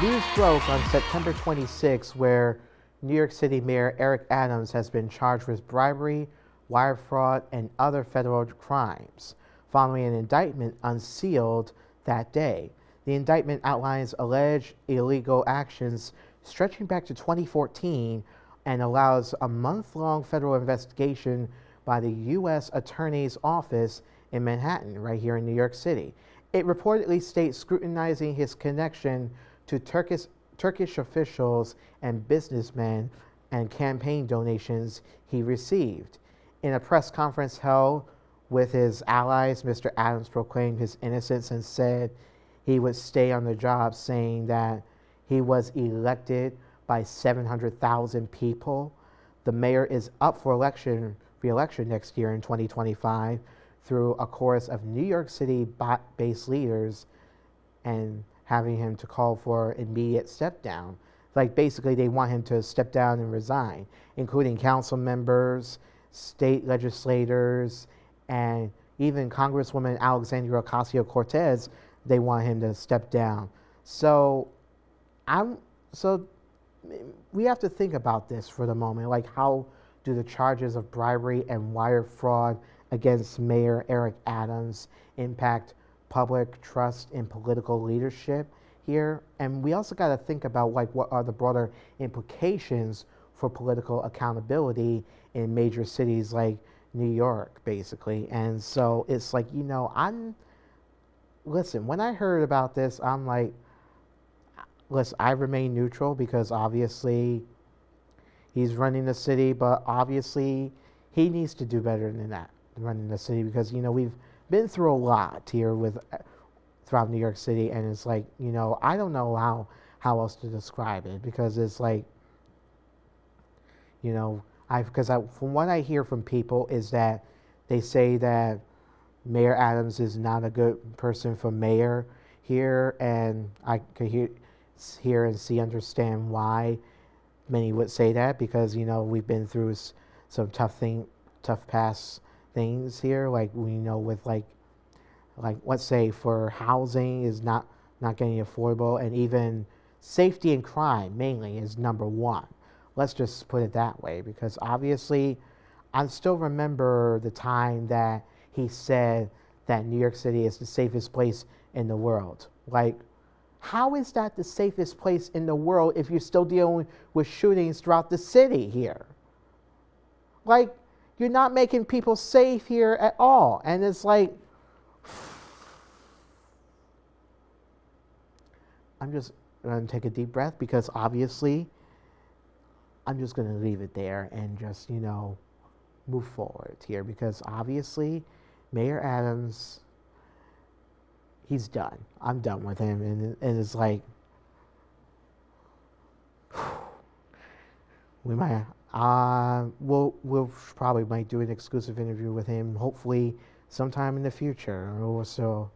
News broke on September 26, where New York City Mayor Eric Adams has been charged with bribery, wire fraud, and other federal crimes, following an indictment unsealed that day. The indictment outlines alleged illegal actions stretching back to 2014 and allows a month-long federal investigation by the U.S. Attorney's Office in Manhattan, right here in New York City. It reportedly states scrutinizing his connection to Turkish officials and businessmen and campaign donations he received. In a press conference held with his allies, Mr. Adams proclaimed his innocence and said he would stay on the job, saying that he was elected by 700,000 people. The mayor is up for re-election next year in 2025 through a chorus of New York City-based leaders and having him to call for immediate step down. Like basically they want him to step down and resign, including council members, state legislators, and even Congresswoman Alexandria Ocasio-Cortez. They want him to step down. So we have to think about this for the moment. Like, how do the charges of bribery and wire fraud against Mayor Eric Adams impact public trust in political leadership here? And we also got to think about like what are the broader implications for political accountability in major cities like New York, basically. And so it's like, listen, when I heard about this, I'm like, listen, I remain neutral because obviously he's running the city, but obviously he needs to do better than that, running the city, because, we've been through a lot here throughout New York City, and it's like, I don't know how else to describe it, because it's like, from what I hear from people is that they say that Mayor Adams is not a good person for mayor here, and I could hear and understand why many would say that, because we've been through some tough past things here, like with like let's say for housing is not getting affordable, and even safety and crime mainly is number one. Let's just put it that way, because obviously I still remember the time that he said that New York City is the safest place in the world. Like, how is that the safest place in the world if you're still dealing with shootings throughout the city here? Like, you're not making people safe here at all. And it's like, I'm just going to take a deep breath, because obviously I'm just going to leave it there and just, move forward here, because obviously Mayor Adams, he's done. I'm done with him. And it's like, we might, we'll probably might do an exclusive interview with him, hopefully sometime in the future. Or so